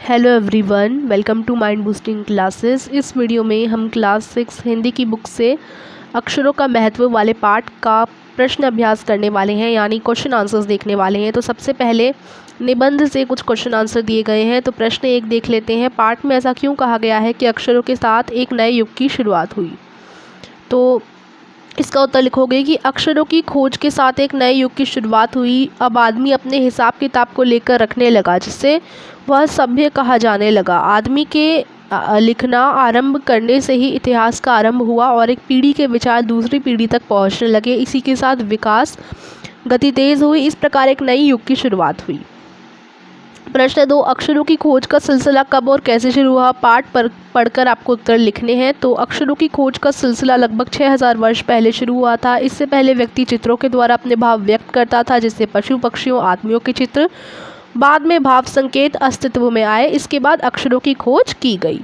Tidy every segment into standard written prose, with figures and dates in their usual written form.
Hello everyone, welcome to mind boosting classes. इस video में हम क्लास 6 हिंदी की बुक से अक्षरों का महत्व वाले पाठ का प्रश्न अभ्यास करने वाले हैं, यानी क्वेश्चन आंसर्स देखने वाले हैं। तो सबसे पहले निबंध से कुछ क्वेश्चन आंसर दिए गए हैं। तो प्रश्न 1 देख लेते हैं। पाठ में ऐसा क्यों कहा गया है कि अक्षरों के साथ एक नए युग की शुरुआत हुई? तो इसका उत्तर लिखोगे कि अक्षरों की खोज के साथ एक नए युग की शुरुआत हुई। अब आदमी अपने हिसाब किताब को लेकर रखने लगा, जिससे वह सभ्य कहा जाने लगा। आदमी के लिखना आरंभ करने से ही इतिहास का आरंभ हुआ और एक पीढ़ी के विचार दूसरी पीढ़ी तक पहुंचने लगे। इसी के साथ विकास गति तेज हुई। इस प्रकार एक नई युग की शुरुआत हुई। प्रश्न 2, अक्षरों की खोज का सिलसिला कब और कैसे शुरू हुआ? पाठ पर पढ़कर आपको उत्तर लिखने हैं। तो अक्षरों की खोज का सिलसिला लगभग 6000 वर्ष पहले शुरू हुआ था। इससे पहले व्यक्ति चित्रों के द्वारा अपने भाव व्यक्त करता था, जिससे पशु पक्षियों आदमियों के चित्र, बाद में भाव संकेत अस्तित्व में आए। इसके बाद अक्षरों की खोज की गई।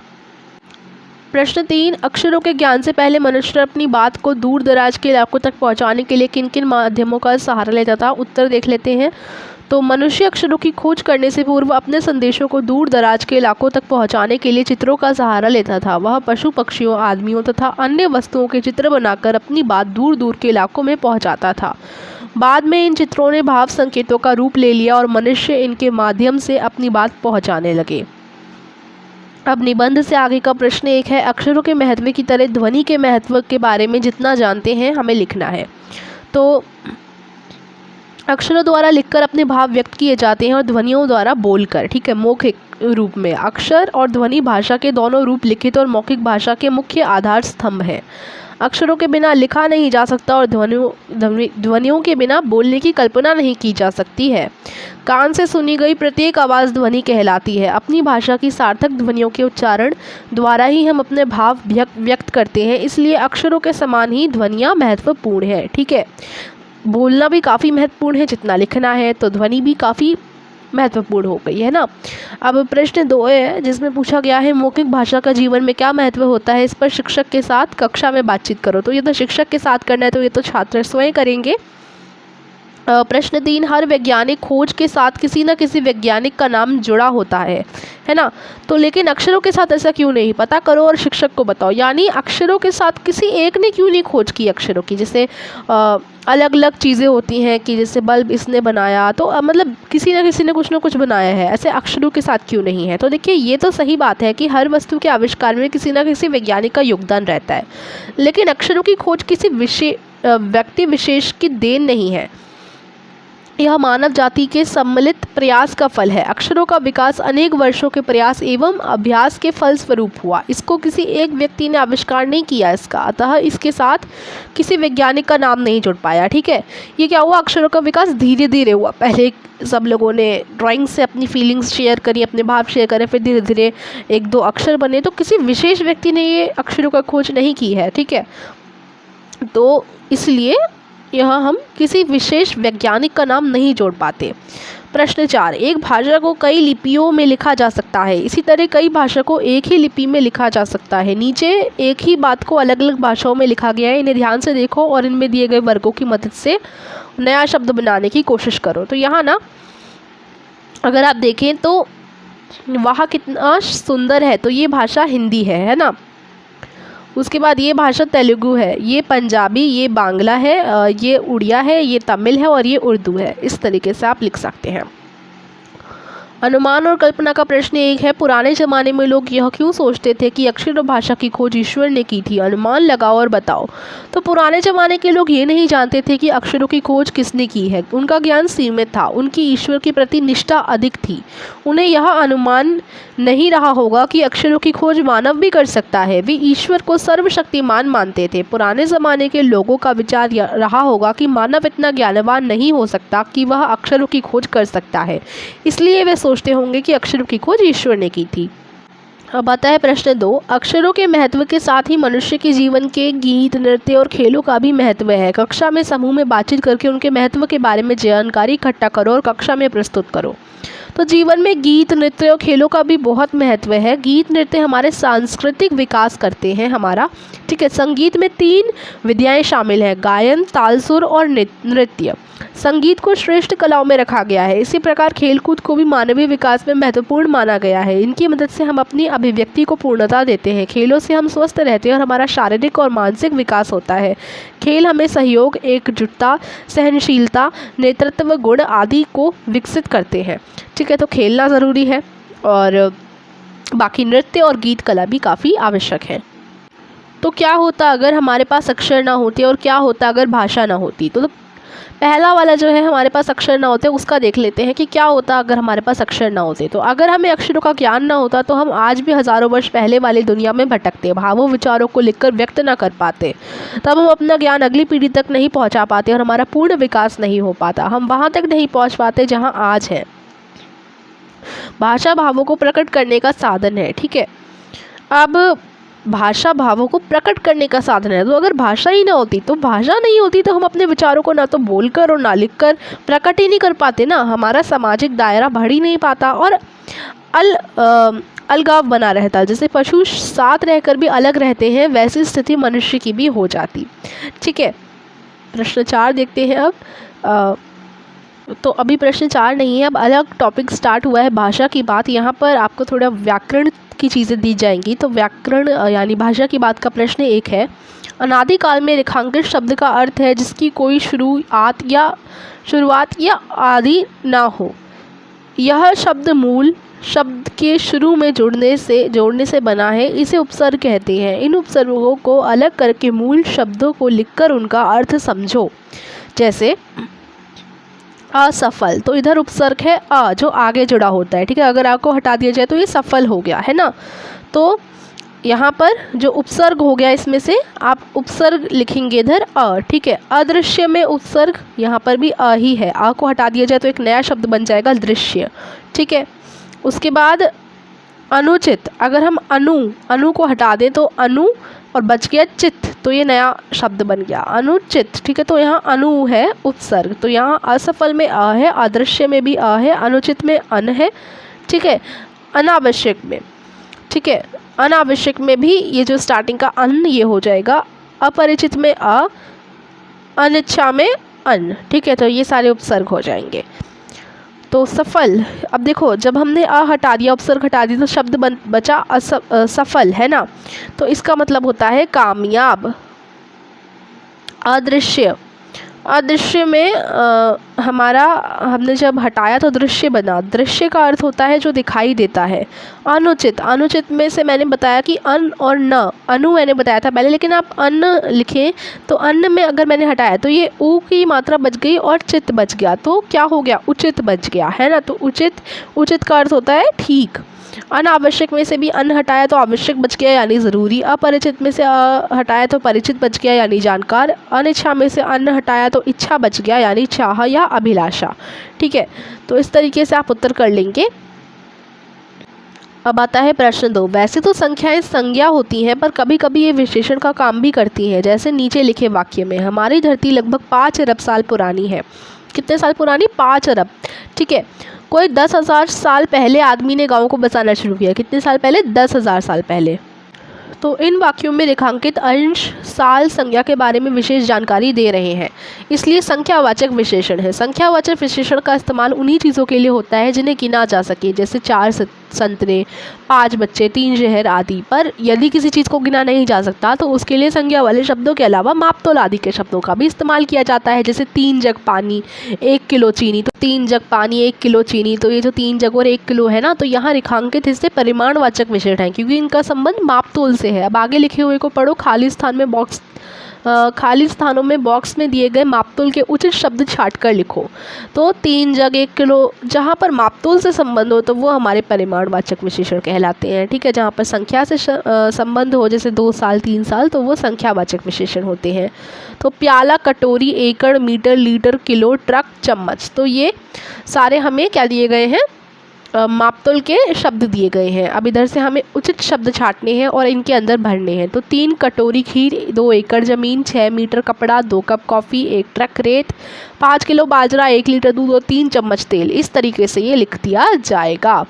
प्रश्न 3, अक्षरों के ज्ञान से पहले मनुष्य अपनी बात को दूर दराज के इलाकों तक पहुंचाने के लिए किन किन माध्यमों का सहारा लेता था? उत्तर देख लेते हैं। तो मनुष्य अक्षरों की खोज करने से पूर्व अपने संदेशों को दूर दराज के इलाकों तक पहुंचाने के लिए चित्रों का सहारा लेता था। वह पशु पक्षियों आदमियों तथा अन्य वस्तुओं के चित्र बनाकर अपनी बात दूर दूर के इलाकों में पहुंचाता था। बाद में इन चित्रों ने भाव संकेतों का रूप ले लिया और मनुष्य इनके माध्यम से अपनी बात पहुंचाने लगे। अब निबंध से आगे का प्रश्न 1 है। अक्षरों के महत्व की तरह ध्वनि के महत्व के बारे में जितना जानते हैं हमें लिखना है। तो अक्षरों द्वारा लिखकर अपने भाव व्यक्त किए जाते हैं और ध्वनियों द्वारा बोलकर, ठीक है, मौखिक रूप में। अक्षर और ध्वनि भाषा के दोनों रूप लिखित और मौखिक भाषा के मुख्य आधार स्तंभ हैं। अक्षरों के बिना लिखा नहीं जा सकता और ध्वनियों के बिना बोलने की कल्पना नहीं की जा सकती है। कान से सुनी गई प्रत्येक आवाज़ ध्वनि कहलाती है। अपनी भाषा की सार्थक ध्वनियों के उच्चारण द्वारा ही हम अपने भाव व्यक्त करते हैं। इसलिए अक्षरों के समान ही ध्वनियाँ महत्वपूर्ण है, ठीक है। बोलना भी काफ़ी महत्वपूर्ण है जितना लिखना है, तो ध्वनि भी काफ़ी महत्वपूर्ण हो गई है ना। अब प्रश्न 2 है, जिसमें पूछा गया है मौखिक भाषा का जीवन में क्या महत्व होता है? इस पर शिक्षक के साथ कक्षा में बातचीत करो। तो ये तो शिक्षक के साथ करना है, तो ये तो छात्र स्वयं करेंगे। प्रश्न 3, हर वैज्ञानिक खोज के साथ किसी न किसी वैज्ञानिक का नाम जुड़ा होता है ना। तो लेकिन अक्षरों के साथ ऐसा क्यों नहीं? पता करो और शिक्षक को बताओ। यानी अक्षरों के साथ किसी एक ने क्यों नहीं खोज की अक्षरों की? जैसे अलग अलग चीज़ें होती हैं कि जैसे बल्ब इसने बनाया, तो मतलब किसी न किसी ने कुछ ना कुछ बनाया है, ऐसे अक्षरों के साथ क्यों नहीं है? तो देखिए, ये तो सही बात है कि हर वस्तु के आविष्कार में किसी न किसी वैज्ञानिक का योगदान रहता है, लेकिन अक्षरों की खोज किसी व्यक्ति विशेष की देन नहीं है। यह मानव जाति के सम्मिलित प्रयास का फल है। अक्षरों का विकास अनेक वर्षों के प्रयास एवं अभ्यास के फल स्वरूप हुआ। इसको किसी एक व्यक्ति ने आविष्कार नहीं किया इसका, अतः इसके साथ किसी वैज्ञानिक का नाम नहीं जुड़ पाया, ठीक है। ये क्या हुआ? अक्षरों का विकास धीरे धीरे हुआ। पहले सब लोगों ने ड्राइंग से अपनी फीलिंग्स शेयर करी, अपने भाव शेयर करे, फिर धीरे धीरे 1-2 अक्षर बने। तो किसी विशेष व्यक्ति ने ये अक्षरों का खोज नहीं की है, ठीक है। तो इसलिए यहाँ हम किसी विशेष वैज्ञानिक का नाम नहीं जोड़ पाते। प्रश्न 4, एक भाषा को कई लिपियों में लिखा जा सकता है, इसी तरह कई भाषा को एक ही लिपि में लिखा जा सकता है। नीचे एक ही बात को अलग अलग भाषाओं में लिखा गया है, इन्हें ध्यान से देखो और इनमें दिए गए वर्गों की मदद से नया शब्द बनाने की कोशिश करो। तो यहाँ ना अगर आप देखें तो वहाँ कितना सुंदर है, तो ये भाषा हिंदी है ना। उसके बाद ये भाषा तेलुगु है, ये पंजाबी, ये बांग्ला है, ये उड़िया है, ये तमिल है और ये उर्दू है। इस तरीके से आप लिख सकते हैं। अनुमान और कल्पना का प्रश्न 1 है। पुराने ज़माने में लोग यह क्यों सोचते थे कि अक्षर और भाषा की खोज ईश्वर ने की थी? अनुमान लगाओ और बताओ। तो पुराने ज़माने के लोग ये नहीं जानते थे कि अक्षरों की खोज किसने की है। उनका ज्ञान सीमित था, उनकी ईश्वर के प्रति निष्ठा अधिक थी। उन्हें यह अनुमान नहीं रहा होगा कि अक्षरों की खोज मानव भी कर सकता है। वे ईश्वर को सर्वशक्तिमान मानते थे। पुराने ज़माने के लोगों का विचार रहा होगा कि मानव इतना ज्ञानवान नहीं हो सकता कि वह अक्षरों की खोज कर सकता है, इसलिए वे सोचते होंगे कि अक्षरों की खोज ईश्वर ने की थी। अब आता है प्रश्न 2, अक्षरों के महत्व के साथ ही मनुष्य के जीवन के गीत, नृत्य और खेलों का भी महत्व है। कक्षा में समूह में बातचीत करके उनके महत्व के बारे में जानकारी इकट्ठा करो और कक्षा में प्रस्तुत करो। तो जीवन में गीत, नृत्य और खेलों का भी बहुत महत्व है। गीत नृत्य हमारे सांस्कृतिक विकास करते हैं हमारा, ठीक है। संगीत में 3 विधाएं शामिल हैं, गायन, ताल, सुर और नृत्य। संगीत को श्रेष्ठ कलाओं में रखा गया है। इसी प्रकार खेलकूद को भी मानवीय विकास में महत्वपूर्ण माना गया है। इनकी मदद से हम अपनी अभिव्यक्ति को पूर्णता देते हैं। खेलों से हम स्वस्थ रहते हैं और हमारा शारीरिक और मानसिक विकास होता है। खेल हमें सहयोग, एकजुटता, सहनशीलता, नेतृत्व गुण आदि को विकसित करते हैं। ठीक है, तो खेलना ज़रूरी है और बाकी नृत्य और गीत कला भी काफ़ी आवश्यक है। तो क्या होता अगर हमारे पास अक्षर ना होते और क्या होता अगर भाषा ना होती? तो पहला वाला जो है हमारे पास अक्षर ना होते, उसका देख लेते हैं कि क्या होता अगर हमारे पास अक्षर ना होते। तो अगर हमें अक्षरों का ज्ञान ना होता तो हम आज भी हज़ारों वर्ष पहले वाली दुनिया में भटकते, भावों विचारों को लिखकर व्यक्त ना कर पाते। तब हम अपना ज्ञान अगली पीढ़ी तक नहीं पहुंचा पाते और हमारा पूर्ण विकास नहीं हो पाता। हम वहाँ तक नहीं पहुँच पाते जहाँ आज है। भाषा भावों को प्रकट करने का साधन है। ठीक है, अब भाषा भावों को प्रकट करने का साधन है। तो अगर भाषा ही ना होती, तो भाषा नहीं होती तो हम अपने विचारों को ना तो बोलकर और ना लिखकर प्रकट ही नहीं कर पाते ना। हमारा सामाजिक दायरा बढ़ ही नहीं पाता और अलगाव बना रहता। जैसे पशु साथ रहकर भी अलग रहते हैं, वैसी स्थिति मनुष्य की भी हो जाती। ठीक है, प्रश्न 4 देखते हैं अब। तो अभी प्रश्न 4 नहीं है, अब अलग टॉपिक स्टार्ट हुआ है, भाषा की बात। यहाँ पर आपको थोड़ा व्याकरण की चीज़ें दी जाएंगी। तो व्याकरण यानी भाषा की बात का प्रश्न 1 है। अनादिकाल में रेखांकित शब्द का अर्थ है जिसकी कोई शुरुआत या आदि ना हो। यह शब्द मूल शब्द के शुरू में जोड़ने से बना है, इसे उपसर्ग कहते हैं। इन उपसर्गों को अलग करके मूल शब्दों को लिखकर उनका अर्थ समझो। जैसे असफल, तो इधर उपसर्ग है अ जो आगे जुड़ा होता है। ठीक है, अगर आ को हटा दिया जाए तो ये सफल हो गया है ना। तो यहाँ पर जो उपसर्ग हो गया, इसमें से आप उपसर्ग लिखेंगे इधर अ। ठीक है, अदृश्य में उपसर्ग यहाँ पर भी अ ही है। आ को हटा दिया जाए तो एक नया शब्द बन जाएगा दृश्य। ठीक है, उसके बाद अनुचित, अगर हम अनु को हटा दें तो अनु और बच गया चित, तो ये नया शब्द बन गया अनुचित। ठीक है, तो यहाँ अनु है उपसर्ग, तो यहाँ असफल में अ है, अदृश्य में भी अ है, अनुचित में अन है। ठीक है, अनावश्यक में, ठीक है, अनावश्यक में भी ये जो स्टार्टिंग का अन ये हो जाएगा। अपरिचित में अ, अनिच्छा में अन। ठीक है, तो ये सारे उपसर्ग हो जाएंगे। तो सफल, अब देखो जब हमने अ हटा दिया, उपसर्ग हटा दिया, तो शब्द बचा सफल, है ना। तो इसका मतलब होता है कामयाब। अदृश्य, अदृश्य में हमने जब हटाया तो दृश्य बना। दृश्य का अर्थ होता है जो दिखाई देता है। अनुचित, अनुचित में से मैंने बताया कि अन और न, अनु मैंने बताया था पहले, लेकिन आप अन्न लिखें तो अन्न में अगर मैंने हटाया तो ये ऊ की मात्रा बच गई और चित बच गया, तो क्या हो गया, उचित बच गया, है ना। तो उचित, उचित का अर्थ होता है ठीक। अनावश्यक में से भी अन हटाया तो आवश्यक बच गया यानी ज़रूरी। अपरिचित में से हटाया तो परिचित बच गया यानी जानकार। अनिच्छा में से अन्न हटाया तो इच्छा बच गया यानी चाह या अभिलाषा। ठीक है, तो इस तरीके से आप उत्तर कर लेंगे। अब आता है प्रश्न 2। वैसे तो संख्याएं संज्ञा होती हैं, पर कभी कभी ये विशेषण का काम भी करती हैं। जैसे नीचे लिखे वाक्य में, हमारी धरती लगभग 5 अरब साल पुरानी है। कितने साल पुरानी? 5 अरब। ठीक है, कोई 10,000 साल पहले आदमी ने गाँव को बसाना शुरू किया। कितने साल पहले? 10,000 साल पहले। तो इन वाक्यों में रेखांकित अंश साल संज्ञा के बारे में विशेष जानकारी दे रहे हैं, इसलिए संख्यावाचक विशेषण है। संख्यावाचक विशेषण का इस्तेमाल उन्हीं चीज़ों के लिए होता है जिन्हें गिना जा सके, जैसे 4 संतरे, 5 बच्चे, 3 शहर आदि। पर यदि किसी चीज़ को गिना नहीं जा सकता तो उसके लिए संज्ञा वाले शब्दों के अलावा मापतोल आदि के शब्दों का भी इस्तेमाल किया जाता है। जैसे 3 जग पानी, 1 किलो चीनी। तो 3 जग पानी, 1 किलो चीनी, तो ये जो 3 जग और 1 किलो है ना, तो यहाँ रेखांकित हिस्से परिमाणवाचक विशेषण हैं क्योंकि इनका संबंध मापतोल से है। अब आगे लिखे हुए को पढ़ो। खाली स्थानों में बॉक्स में दिए गए मापतोल के उचित शब्द छाट कर लिखो। तो 3 जग 1 किलो, जहाँ पर मापतोल से संबंध हो तो वो हमारे परिमाणवाचक विशेषण कहलाते हैं। ठीक है, जहाँ पर संख्या से संबंध हो, जैसे 2 साल 3 साल, तो वो संख्यावाचक विशेषण होते हैं। तो प्याला, कटोरी, एकड़, मीटर, लीटर, किलो, ट्रक, चम्मच, तो ये सारे हमें क्या दिए गए हैं? मापतोल के शब्द दिए गए हैं। अब इधर से हमें उचित शब्द छाटने हैं और इनके अंदर भरने हैं। तो 3 कटोरी खीर, 2 एकड़ ज़मीन, 6 मीटर कपड़ा, 2 कप कॉफ़ी, 1 ट्रक रेत, 5 किलो बाजरा, 1 लीटर दूध और 3 चम्मच तेल। इस तरीके से ये लिख दिया जाएगा।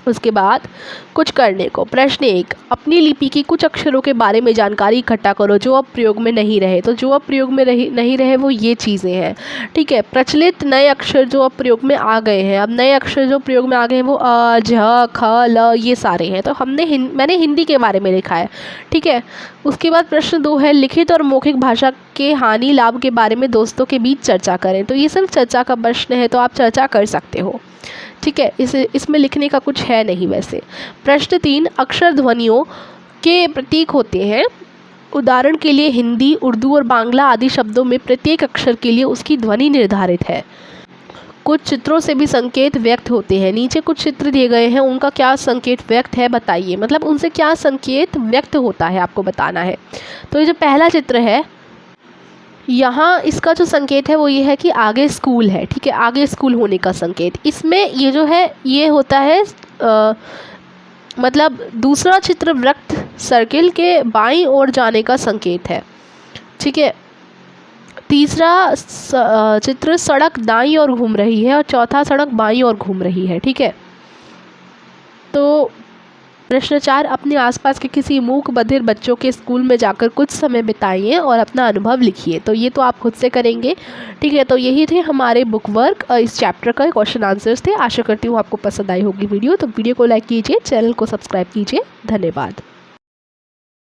उसके बाद कुछ करने को। प्रश्न 1, अपनी लिपि की कुछ अक्षरों के बारे में जानकारी इकट्ठा करो जो अब प्रयोग में नहीं रहे। तो जो अब प्रयोग में नहीं रहे वो ये चीज़ें हैं, ठीक है। प्रचलित नए अक्षर जो अब प्रयोग में आ गए हैं, अब नए अक्षर जो प्रयोग में आ गए हैं वो अ, झ, ख, ल ये सारे हैं। तो मैंने हिंदी के बारे में लिखा है, ठीक है। उसके बाद प्रश्न 2 है, लिखित और मौखिक भाषा के हानि लाभ के बारे में दोस्तों के बीच चर्चा करें। तो ये सिर्फ चर्चा का प्रश्न है, तो आप चर्चा कर सकते हो, ठीक है। इसमें लिखने का कुछ है नहीं वैसे। प्रश्न 3, अक्षर ध्वनियों के प्रतीक होते हैं। उदाहरण के लिए हिंदी, उर्दू और बांग्ला आदि शब्दों में प्रत्येक अक्षर के लिए उसकी ध्वनि निर्धारित है। कुछ चित्रों से भी संकेत व्यक्त होते हैं। नीचे कुछ चित्र दिए गए हैं, उनका क्या संकेत व्यक्त है बताइए, मतलब उनसे क्या संकेत व्यक्त होता है आपको बताना है। तो ये जो पहला चित्र है यहाँ, इसका जो संकेत है वो ये है कि आगे स्कूल है, ठीक है, आगे स्कूल होने का संकेत। इसमें ये जो है ये होता है मतलब दूसरा चित्र वृत्त सर्किल के बाईं ओर जाने का संकेत है, ठीक है। तीसरा चित्र सड़क दाईं ओर घूम रही है और चौथा सड़क बाईं ओर घूम रही है, ठीक है। तो प्रश्न 4, अपने आसपास के किसी मूक बधिर बच्चों के स्कूल में जाकर कुछ समय बिताइए और अपना अनुभव लिखिए। तो ये तो आप खुद से करेंगे, ठीक है। तो यही थे हमारे बुक वर्क, इस चैप्टर का क्वेश्चन आंसर्स थे। आशा करती हूँ आपको पसंद आई होगी वीडियो। तो वीडियो को लाइक कीजिए, चैनल को सब्सक्राइब कीजिए। धन्यवाद।